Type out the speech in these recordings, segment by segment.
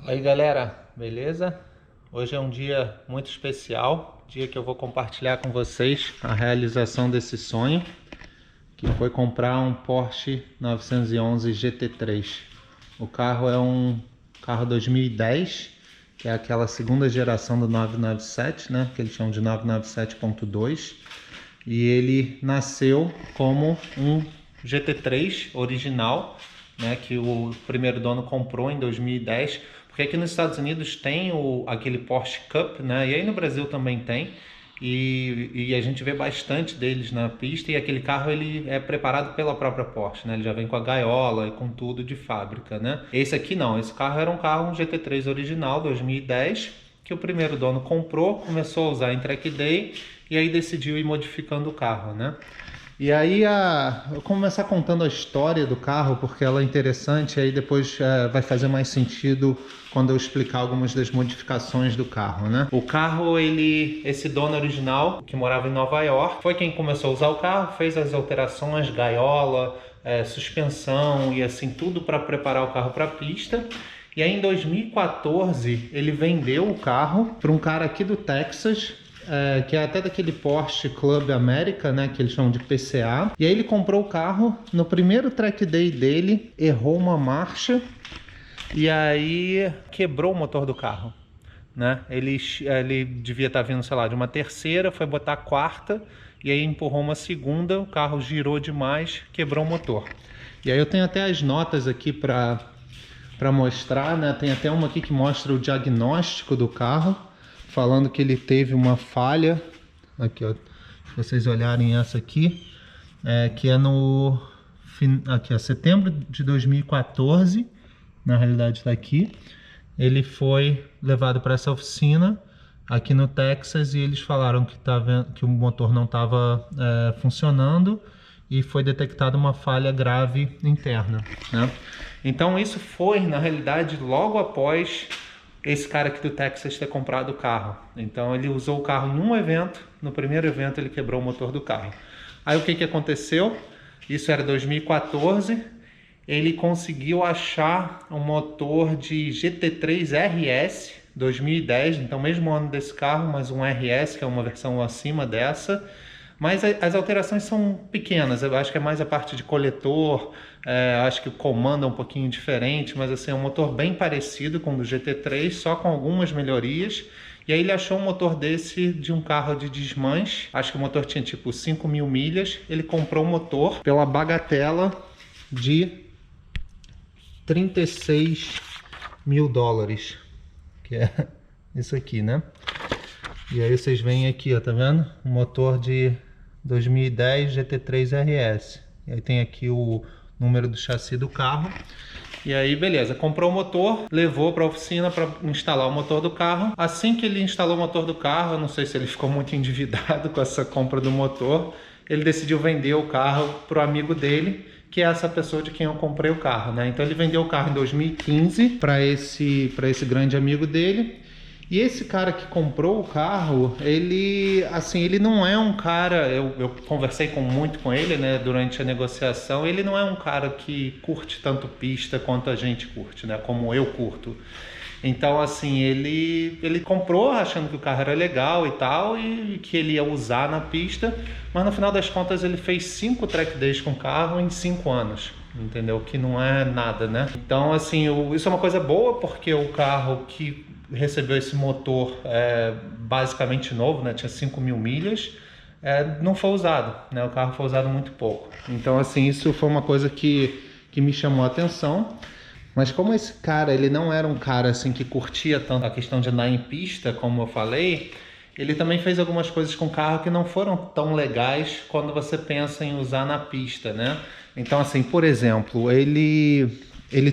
Aí galera, beleza? Hoje é um dia muito especial, dia que eu vou compartilhar com vocês a realização desse sonho, que foi comprar um Porsche 911 GT3. O carro é um carro 2010, que é aquela segunda geração do 997, né? Que eles chamam de 997.2, e ele nasceu como um GT3 original, né, que o primeiro dono comprou em 2010, porque aqui nos Estados Unidos tem aquele Porsche Cup, né, e aí no Brasil também tem, e a gente vê bastante deles na pista, e aquele carro ele é preparado pela própria Porsche, né, ele já vem com a gaiola e com tudo de fábrica, né. Esse aqui não, esse carro era um carro, um GT3 original 2010, que o primeiro dono comprou, começou a usar em track day, e aí decidiu ir modificando o carro, né. E aí eu vou começar contando a história do carro, porque ela é interessante, aí depois vai fazer mais sentido quando eu explicar algumas das modificações do carro, né? O carro, esse dono original, que morava em Nova York, foi quem começou a usar o carro, fez as alterações, gaiola, suspensão e assim, tudo para preparar o carro para a pista. E aí em 2014 ele vendeu o carro para um cara aqui do Texas, que é até daquele Porsche Club America, né, que eles chamam de PCA. E aí ele comprou o carro, no primeiro track day dele, errou uma marcha e aí quebrou o motor do carro, né? Ele devia estar vindo, sei lá, de uma terceira, foi botar a quarta e aí empurrou uma segunda, o carro girou demais, quebrou o motor. E aí eu tenho até as notas aqui para mostrar, né? Tem até uma aqui que mostra o diagnóstico do carro, falando que ele teve uma falha, aqui ó, se vocês olharem essa aqui, que é aqui ó, setembro de 2014, na realidade está aqui, ele foi levado para essa oficina aqui no Texas e eles falaram que o motor não estava funcionando e foi detectada uma falha grave interna, né? Então isso foi, na realidade, logo após esse cara aqui do Texas ter comprado o carro. Então ele usou o carro em um evento, no primeiro evento ele quebrou o motor do carro. Aí o que aconteceu? Isso era 2014, ele conseguiu achar um motor de GT3 RS 2010, então mesmo ano desse carro, mas um RS, que é uma versão acima dessa. Mas as alterações são pequenas, eu acho que é mais a parte de coletor, acho que o comando é um pouquinho diferente, mas assim, é um motor bem parecido com o do GT3, só com algumas melhorias. E aí ele achou um motor desse de um carro de desmanche, acho que o motor tinha tipo 5.000 milhas, ele comprou o motor pela bagatela de $36 mil, que é isso aqui, né? E aí vocês veem aqui, ó, tá vendo? Um motor de 2010 GT3 RS. E aí tem aqui o número do chassi do carro. E aí, beleza, comprou o motor, levou para a oficina para instalar o motor do carro. Assim que ele instalou o motor do carro, eu não sei se ele ficou muito endividado com essa compra do motor, ele decidiu vender o carro para o amigo dele, que é essa pessoa de quem eu comprei o carro, né? Então ele vendeu o carro em 2015 para esse grande amigo dele. E esse cara que comprou o carro, ele não é um cara, eu conversei muito com ele, né, durante a negociação, ele não é um cara que curte tanto pista quanto a gente curte, né, como eu curto. Então, assim, ele comprou achando que o carro era legal e tal, e que ele ia usar na pista, mas no final das contas ele fez 5 track days com o carro em 5 anos. Entendeu? Que não é nada, né? Então, assim, isso é uma coisa boa, porque o carro que recebeu esse motor basicamente novo, né? Tinha 5.000 milhas, não foi usado, né? O carro foi usado muito pouco. Então, assim, isso foi uma coisa que me chamou a atenção. Mas como esse cara, ele não era um cara assim que curtia tanto a questão de andar em pista, como eu falei, ele também fez algumas coisas com o carro que não foram tão legais quando você pensa em usar na pista, né? Então, assim, por exemplo, ele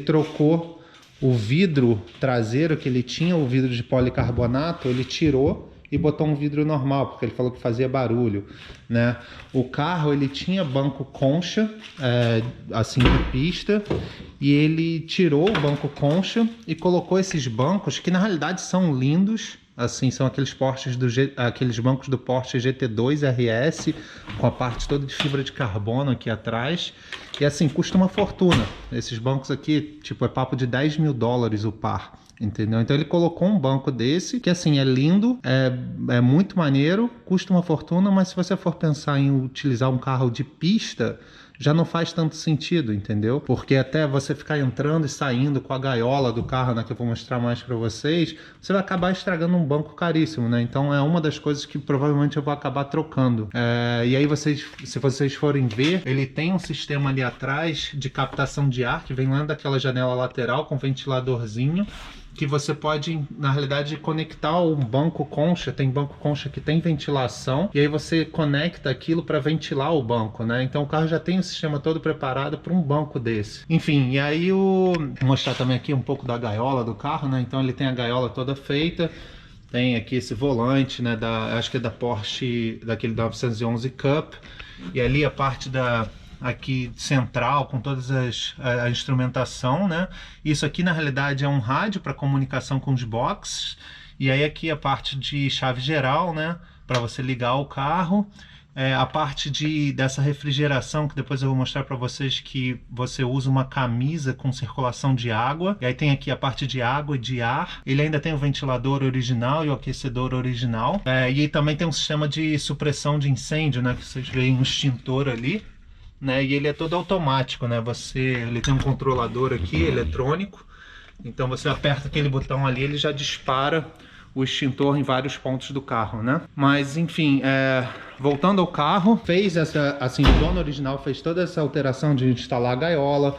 trocou o vidro traseiro que ele tinha, o vidro de policarbonato, ele tirou e botou um vidro normal, porque ele falou que fazia barulho, né? O carro, ele tinha banco concha, assim, de pista, e ele tirou o banco concha e colocou esses bancos, que na realidade são lindos, Assim, são aqueles aqueles bancos do Porsche GT2 RS, com a parte toda de fibra de carbono aqui atrás. E assim, custa uma fortuna. Esses bancos aqui, tipo, é papo de 10 mil dólares o par. Entendeu? Então ele colocou um banco desse, que assim, é lindo, é muito maneiro, custa uma fortuna, mas se você for pensar em utilizar um carro de pista, já não faz tanto sentido, entendeu? Porque até você ficar entrando e saindo com a gaiola do carro, né, que eu vou mostrar mais para vocês, você vai acabar estragando um banco caríssimo, né? Então é uma das coisas que provavelmente eu vou acabar trocando. E aí se vocês forem ver, ele tem um sistema ali atrás de captação de ar, que vem lá daquela janela lateral com ventiladorzinho, que você pode, na realidade, conectar um banco concha. Tem banco concha que tem ventilação, e aí você conecta aquilo para ventilar o banco, né? Então o carro já tem o sistema todo preparado para um banco desse. Enfim, e aí vou mostrar também aqui um pouco da gaiola do carro, né? Então ele tem a gaiola toda feita. Tem aqui esse volante, né? Acho que é da Porsche, daquele 911 Cup. E ali a parte aqui central, com todas a instrumentação, né? Isso aqui na realidade é um rádio para comunicação com os boxes, e aí aqui a parte de chave geral, né? Para você ligar o carro. A parte dessa refrigeração, que depois eu vou mostrar para vocês, que você usa uma camisa com circulação de água. E aí tem aqui a parte de água e de ar. Ele ainda tem o ventilador original e o aquecedor original. E também tem um sistema de supressão de incêndio, né? Que vocês veem um extintor ali. Né, e ele é todo automático, né? Ele tem um controlador aqui eletrônico, então você aperta aquele botão ali, ele já dispara o extintor em vários pontos do carro, né? Mas enfim, voltando ao carro, o dono original fez toda essa alteração de instalar a gaiola,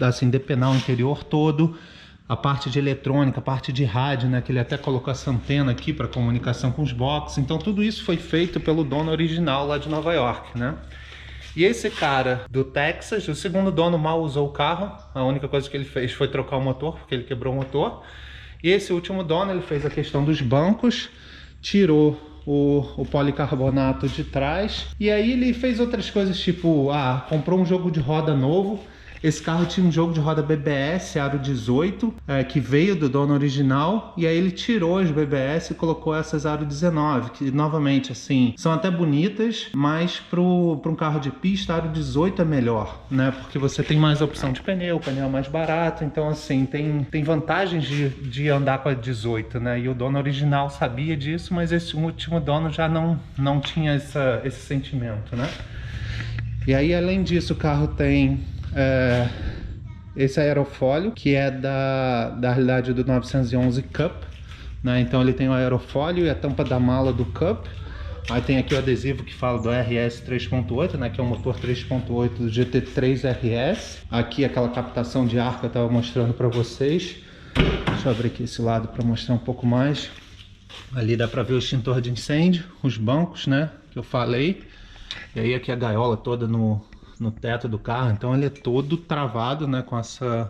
assim, depenar o interior todo, a parte de eletrônica, a parte de rádio, né? Que ele até colocou essa antena aqui para comunicação com os boxes. Então tudo isso foi feito pelo dono original lá de Nova York, né? E esse cara do Texas, o segundo dono mal usou o carro. A única coisa que ele fez foi trocar o motor, porque ele quebrou o motor. E esse último dono, ele fez a questão dos bancos, tirou o policarbonato de trás. E aí ele fez outras coisas, tipo, comprou um jogo de roda novo. Esse carro tinha um jogo de roda BBS Aro 18, que veio do dono original, e aí ele tirou as BBS e colocou essas Aro 19, que novamente, assim, são até bonitas, mas para um carro de pista, Aro 18 é melhor, né? Porque você tem mais opção de pneu, o pneu é mais barato, então assim, tem vantagens de andar com a 18, né? E o dono original sabia disso, mas esse último dono já não tinha esse sentimento, né? E aí, além disso, o carro tem esse aerofólio, que é da realidade do 911 Cup, né? Então ele tem o aerofólio e a tampa da mala do Cup. Aí tem aqui o adesivo que fala do RS 3.8, né? Que é o motor 3.8 do GT3 RS. Aqui aquela captação de ar que eu estava mostrando para vocês. Deixa eu abrir aqui esse lado para mostrar um pouco mais. Ali dá para ver o extintor de incêndio, os bancos, né? Que eu falei. E aí aqui a gaiola toda no teto do carro, então ele é todo travado, né, com essa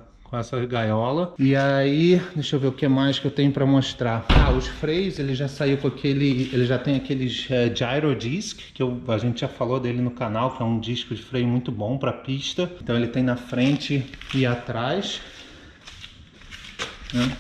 gaiola. E aí, deixa eu ver o que mais que eu tenho para mostrar. Os freios, ele já saiu com ele já tem aqueles Gyro Disc, que a gente já falou dele no canal, que é um disco de freio muito bom para pista. Então ele tem na frente e atrás, né?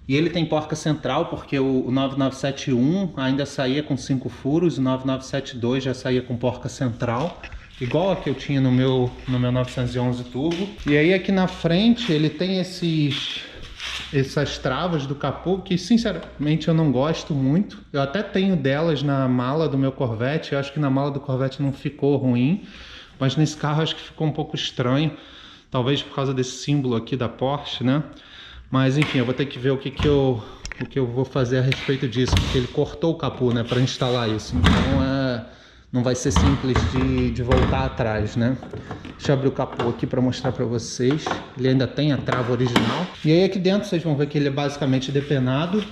E ele tem porca central, porque o 9971 ainda saía com 5 furos, o 9972 já saía com porca central, igual a que eu tinha no meu 911 Turbo. E aí aqui na frente ele tem essas travas do capô, que sinceramente eu não gosto muito. Eu até tenho delas na mala do meu Corvette, eu acho que na mala do Corvette não ficou ruim, mas nesse carro acho que ficou um pouco estranho, talvez por causa desse símbolo aqui da Porsche, né? Mas enfim, eu vou ter que ver o que eu vou fazer a respeito disso, porque ele cortou o capô, né, para instalar isso. Então não vai ser simples de voltar atrás, né? Deixa eu abrir o capô aqui para mostrar para vocês. Ele ainda tem a trava original. E aí aqui dentro vocês vão ver que ele é basicamente depenado.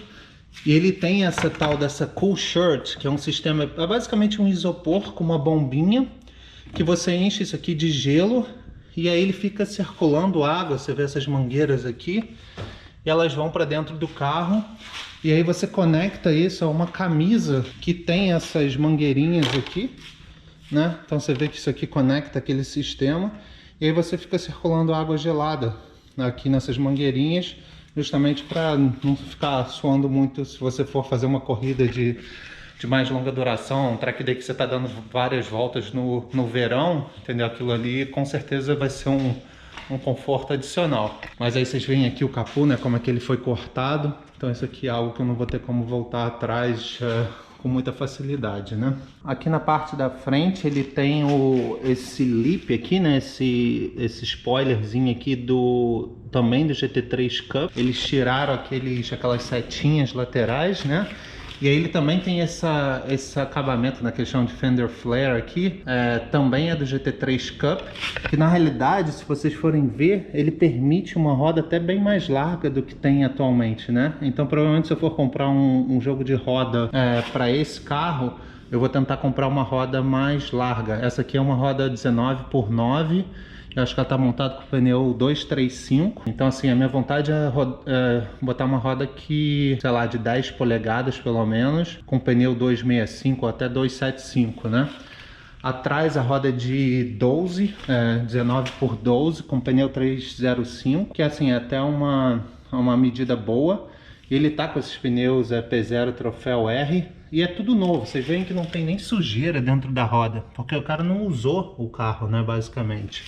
E ele tem essa tal dessa Cool Shirt, que é um sistema, é basicamente um isopor com uma bombinha, que você enche isso aqui de gelo. E aí ele fica circulando água, você vê essas mangueiras aqui, e elas vão para dentro do carro. E aí você conecta isso a uma camisa que tem essas mangueirinhas aqui, né? Então você vê que isso aqui conecta aquele sistema, e aí você fica circulando água gelada aqui nessas mangueirinhas, justamente para não ficar suando muito se você for fazer uma corrida de mais longa duração, um track day que você está dando várias voltas no verão, entendeu? Aquilo ali com certeza vai ser um conforto adicional. Mas aí vocês veem aqui o capô, né, como é que ele foi cortado. Então isso aqui é algo que eu não vou ter como voltar atrás com muita facilidade, né? Aqui na parte da frente ele tem esse lip aqui, né? Esse spoilerzinho aqui também do GT3 Cup. Eles tiraram aquelas setinhas laterais, né? E aí ele também tem esse acabamento na questão de fender flare aqui, também é do GT3 Cup, que na realidade, se vocês forem ver, ele permite uma roda até bem mais larga do que tem atualmente, né? Então provavelmente se eu for comprar um jogo de roda para esse carro, eu vou tentar comprar uma roda mais larga. Essa aqui é uma roda 19x9, eu acho que ela está montada com o pneu 235. Então assim, a minha vontade é botar uma roda que, sei lá, de 10 polegadas pelo menos, com pneu 265 ou até 275, né? Atrás a roda é de 12, 19x12, com pneu 305, que assim, é até uma medida boa. Ele tá com esses pneus P0 Troféu R e é tudo novo. Vocês veem que não tem nem sujeira dentro da roda, porque o cara não usou o carro, né, basicamente.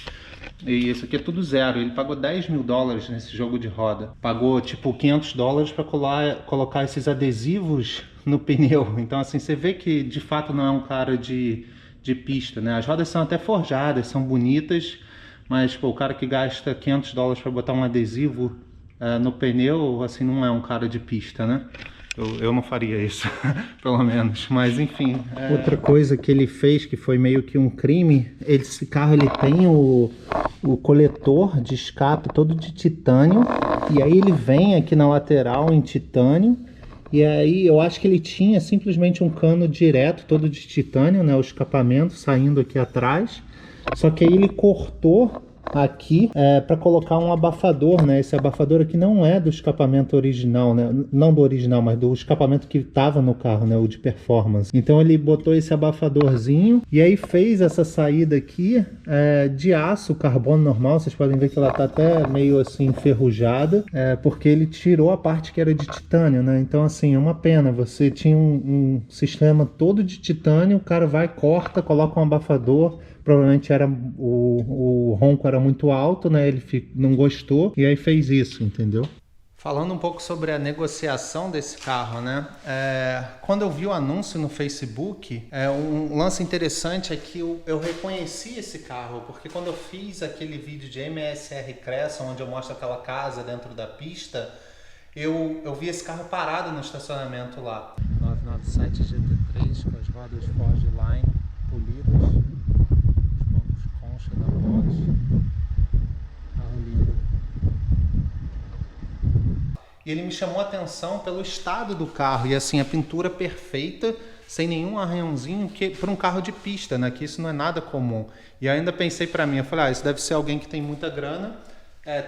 E isso aqui é tudo zero. Ele pagou 10 mil dólares nesse jogo de roda. Pagou tipo 500 dólares para colocar esses adesivos no pneu. Então assim, você vê que de fato não é um cara de pista, né? As rodas são até forjadas, são bonitas, mas pô, o cara que gasta 500 dólares para botar um adesivo no pneu, assim, não é um cara de pista, né? Eu não faria isso, pelo menos, mas enfim. Outra coisa que ele fez, que foi meio que um crime, esse carro ele tem o coletor de escape todo de titânio, e aí ele vem aqui na lateral em titânio, e aí eu acho que ele tinha simplesmente um cano direto todo de titânio, né, o escapamento saindo aqui atrás, só que aí ele cortou aqui para colocar um abafador, né? Esse abafador aqui não é do escapamento original, né? Não do original, mas do escapamento que estava no carro, né? O de performance. Então ele botou esse abafadorzinho e aí fez essa saída aqui de aço, carbono normal. Vocês podem ver que ela tá até meio assim enferrujada, porque ele tirou a parte que era de titânio, né? Então assim, é uma pena. Você tinha um sistema todo de titânio, o cara vai, corta, coloca um abafador. Provavelmente o ronco era muito alto, né? Ele não gostou e aí fez isso, entendeu? Falando um pouco sobre a negociação desse carro, né? Quando eu vi o anúncio no Facebook, um lance interessante é que eu reconheci esse carro, porque quando eu fiz aquele vídeo de MSR Cresson, onde eu mostro aquela casa dentro da pista, eu vi esse carro parado no estacionamento lá. 997 GT3 com as rodas Forge Line polidas. Concha da Bosch, carro lindo. E ele me chamou a atenção pelo estado do carro e assim a pintura perfeita, sem nenhum arranhãozinho, que para um carro de pista, né? Que isso não é nada comum. E eu ainda pensei para mim, eu falei, isso deve ser alguém que tem muita grana,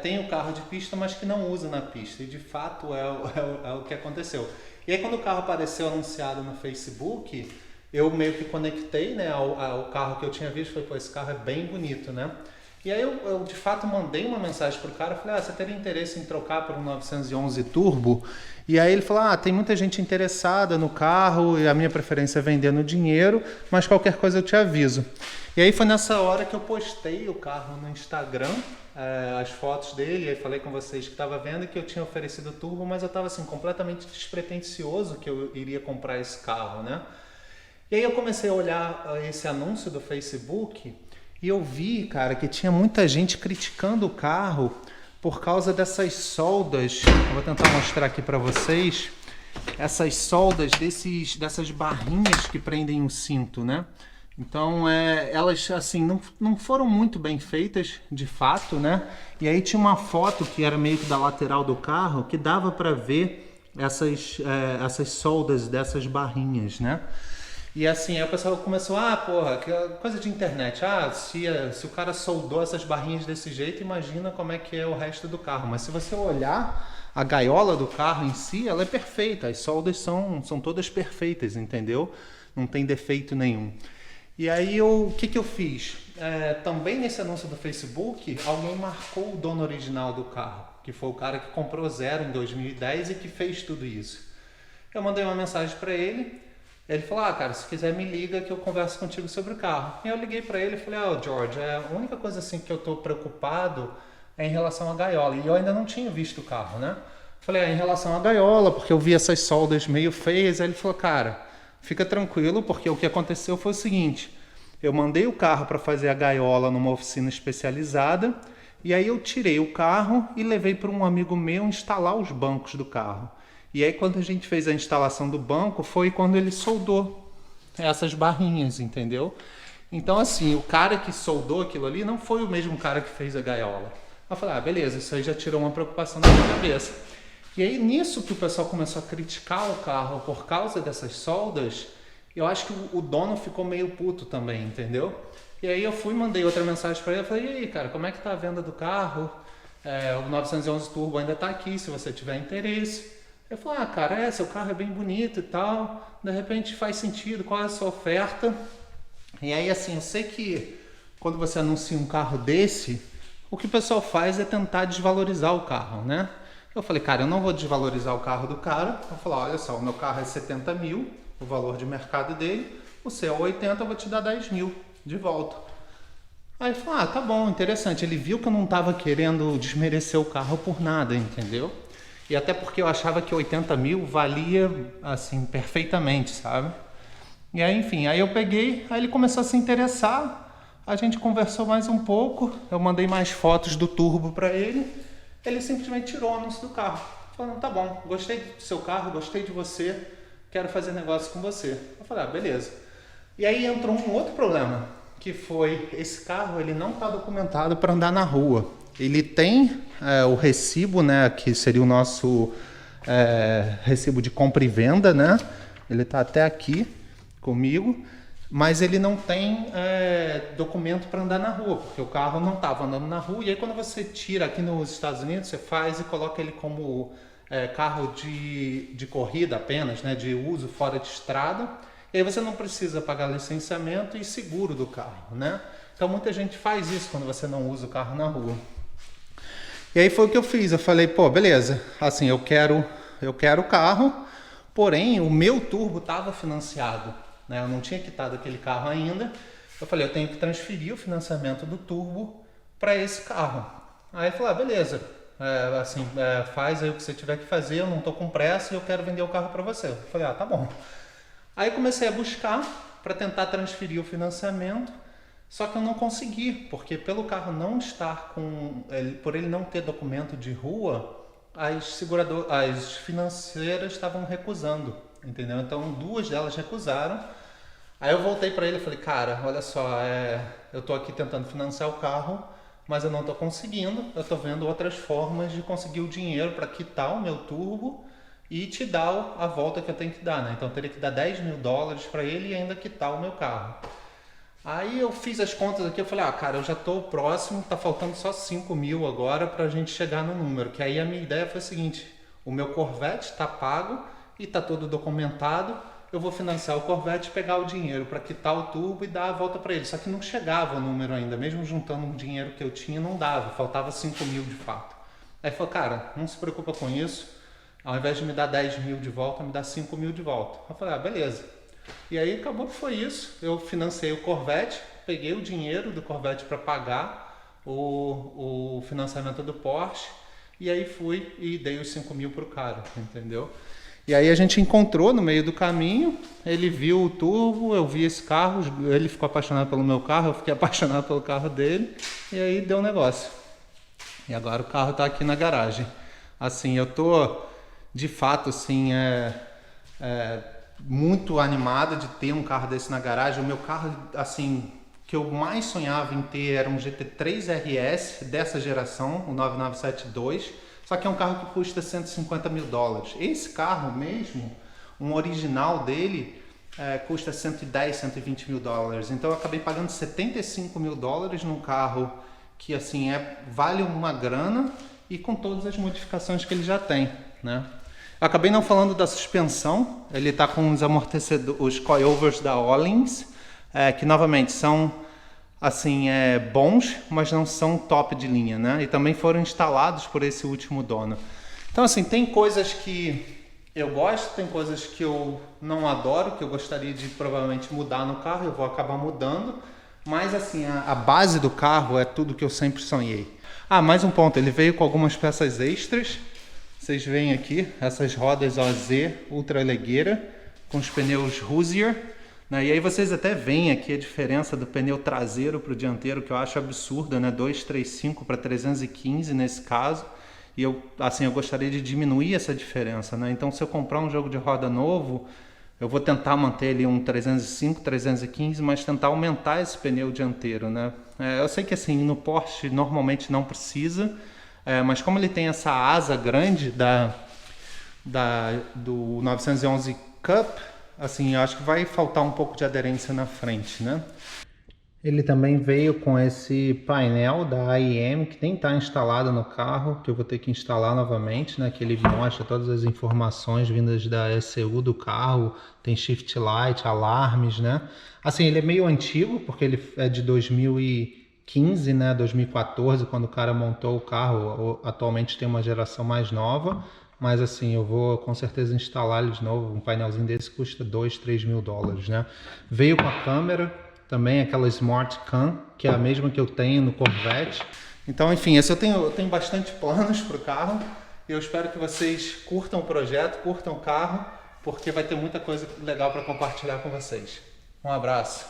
tem o carro de pista, mas que não usa na pista. E de fato é o que aconteceu. E aí quando o carro apareceu anunciado no Facebook, eu meio que conectei, né, ao carro que eu tinha visto, falei, pô, esse carro é bem bonito, né? E aí eu de fato mandei uma mensagem pro cara, falei, você teria interesse em trocar por um 911 Turbo? E aí ele falou, tem muita gente interessada no carro e a minha preferência é vender no dinheiro, mas qualquer coisa eu te aviso. E aí foi nessa hora que eu postei o carro no Instagram, as fotos dele, e aí falei com vocês que estava vendo que eu tinha oferecido o Turbo, mas eu estava assim, completamente despretensioso que eu iria comprar esse carro, né? E aí eu comecei a olhar esse anúncio do Facebook e eu vi, cara, que tinha muita gente criticando o carro por causa dessas soldas. Eu vou tentar mostrar aqui para vocês. Essas soldas dessas barrinhas que prendem o cinto, né? Então, elas assim não foram muito bem feitas, de fato, né? E aí tinha uma foto que era meio que da lateral do carro que dava para ver essas soldas dessas barrinhas, né? E assim, aí o pessoal começou, porra, que coisa de internet. Se o cara soldou essas barrinhas desse jeito, imagina como é que é o resto do carro. Mas se você olhar a gaiola do carro em si, ela é perfeita. As soldas são todas perfeitas, entendeu? Não tem defeito nenhum. E aí o que eu fiz? Também nesse anúncio do Facebook, alguém marcou o dono original do carro, que foi o cara que comprou zero em 2010 e que fez tudo isso. Eu mandei uma mensagem para ele, ele falou, cara, se quiser me liga que eu converso contigo sobre o carro. E eu liguei para ele e falei, George, a única coisa assim que eu estou preocupado é em relação à gaiola. E eu ainda não tinha visto o carro, né? Falei, em relação à gaiola, porque eu vi essas soldas meio feias. Aí ele falou, cara, fica tranquilo, porque o que aconteceu foi o seguinte, eu mandei o carro para fazer a gaiola numa oficina especializada, e aí eu tirei o carro e levei para um amigo meu instalar os bancos do carro. E aí quando a gente fez a instalação do banco, foi quando ele soldou essas barrinhas, entendeu? Então assim, o cara que soldou aquilo ali não foi o mesmo cara que fez a gaiola. Eu falei, beleza, isso aí já tirou uma preocupação da minha cabeça. E aí nisso que o pessoal começou a criticar o carro por causa dessas soldas, eu acho que o dono ficou meio puto também, entendeu? E aí eu mandei outra mensagem para ele, eu falei, e aí cara, como é que tá a venda do carro? O 911 Turbo ainda tá aqui, se você tiver interesse. Ele falou, cara, seu carro é bem bonito e tal, de repente faz sentido, qual é a sua oferta? E aí assim, eu sei que quando você anuncia um carro desse, o que o pessoal faz é tentar desvalorizar o carro, né? Eu falei, cara, eu não vou desvalorizar o carro do cara. Eu falei, olha só, o meu carro é 70 mil, o valor de mercado dele, o seu é 80, eu vou te dar 10 mil de volta. Aí ele falou, tá bom, interessante. Ele viu que eu não estava querendo desmerecer o carro por nada, entendeu? E até porque eu achava que 80 mil valia, assim, perfeitamente, sabe? E aí, enfim, aí eu peguei, aí ele começou a se interessar, a gente conversou mais um pouco, eu mandei mais fotos do turbo para ele, ele simplesmente tirou o anúncio do carro. Falando, tá bom, gostei do seu carro, gostei de você, quero fazer negócio com você. Eu falei, beleza. E aí entrou um outro problema, que foi, esse carro ele não está documentado para andar na rua. Ele tem o recibo, né, que seria o nosso recibo de compra e venda, né? Ele está até aqui comigo, mas ele não tem documento para andar na rua, porque o carro não estava andando na rua. E aí quando você tira aqui nos Estados Unidos, você faz e coloca ele como carro de corrida apenas, né, de uso fora de estrada. E aí você não precisa pagar licenciamento e seguro do carro, né? Então muita gente faz isso quando você não usa o carro na rua. E aí foi o que eu fiz, eu falei, beleza, assim, eu quero o carro, porém o meu turbo estava financiado, né? Eu não tinha quitado aquele carro ainda. Eu falei, eu tenho que transferir o financiamento do turbo para esse carro. Aí ele falou, beleza, faz aí o que você tiver que fazer, eu não estou com pressa e eu quero vender o carro para você. Eu falei, tá bom. Aí comecei a buscar para tentar transferir o financiamento, só que eu não consegui, porque pelo carro não estar por ele não ter documento de rua, as financeiras estavam recusando, entendeu? Então 2 delas recusaram. Aí eu voltei para ele e falei, cara, olha só, eu estou aqui tentando financiar o carro, mas eu não estou conseguindo, eu estou vendo outras formas de conseguir o dinheiro para quitar o meu turbo e te dar a volta que eu tenho que dar, né? Então eu teria que dar 10 mil dólares para ele e ainda quitar o meu carro. Aí eu fiz as contas aqui, eu falei, cara, eu já estou próximo, tá faltando só 5 mil agora para a gente chegar no número. Que aí a minha ideia foi a seguinte, o meu Corvette está pago e está todo documentado, eu vou financiar o Corvette, pegar o dinheiro para quitar o turbo e dar a volta para ele. Só que não chegava o número ainda, mesmo juntando o dinheiro que eu tinha, não dava, faltava 5 mil de fato. Aí ele falou, cara, não se preocupa com isso, ao invés de me dar 10 mil de volta, me dá 5 mil de volta. Eu falei, beleza. E aí acabou que foi isso, eu financei o Corvette, peguei o dinheiro do Corvette para pagar o financiamento do Porsche, e aí fui e dei os 5 mil pro cara, entendeu? E aí a gente encontrou no meio do caminho, ele viu o turbo, eu vi esse carro, ele ficou apaixonado pelo meu carro, eu fiquei apaixonado pelo carro dele, e aí deu um negócio. E agora o carro está aqui na garagem. Assim, eu tô de fato assim, muito animado de ter um carro desse na garagem. O meu carro, assim, que eu mais sonhava em ter era um GT3 RS dessa geração, o 9972, só que é um carro que custa 150 mil dólares. Esse carro mesmo, um original dele, custa 110, 120 mil dólares. Então eu acabei pagando 75 mil dólares num carro que assim vale uma grana e com todas as modificações que ele já tem, né? Eu acabei não falando da suspensão, ele está com os amortecedores, os coilovers da Öhlins, que novamente são assim, bons, mas não são top de linha, né? E também foram instalados por esse último dono. Então assim, tem coisas que eu gosto, tem coisas que eu não adoro, que eu gostaria de provavelmente mudar no carro, eu vou acabar mudando, mas assim, a base do carro é tudo que eu sempre sonhei. Mais um ponto, ele veio com algumas peças extras. Vocês veem aqui essas rodas OZ ultra legueira com os pneus Hoosier, né? E aí vocês até veem aqui a diferença do pneu traseiro para o dianteiro, que eu acho absurda, né? 235 para 315 nesse caso. E eu gostaria de diminuir essa diferença, né? Então, se eu comprar um jogo de roda novo, eu vou tentar manter ali um 305, 315, mas tentar aumentar esse pneu dianteiro, né? Eu sei que assim, no Porsche normalmente não precisa, mas como ele tem essa asa grande do 911 Cup, assim, eu acho que vai faltar um pouco de aderência na frente, né? Ele também veio com esse painel da AIM que tem que estar instalado no carro, que eu vou ter que instalar novamente, né? Que ele mostra todas as informações vindas da ECU do carro, tem shift light, alarmes, né? Assim, ele é meio antigo, porque ele é de 2015, né? 2014, quando o cara montou o carro. Atualmente tem uma geração mais nova, mas assim, eu vou com certeza instalar ele de novo. Um painelzinho desse custa 2, 3 mil dólares, né? Veio com a câmera, também aquela Smart Cam, que é a mesma que eu tenho no Corvette. Então, enfim, eu tenho bastante planos para o carro. Eu espero que vocês curtam o projeto, curtam o carro, porque vai ter muita coisa legal para compartilhar com vocês. Um abraço!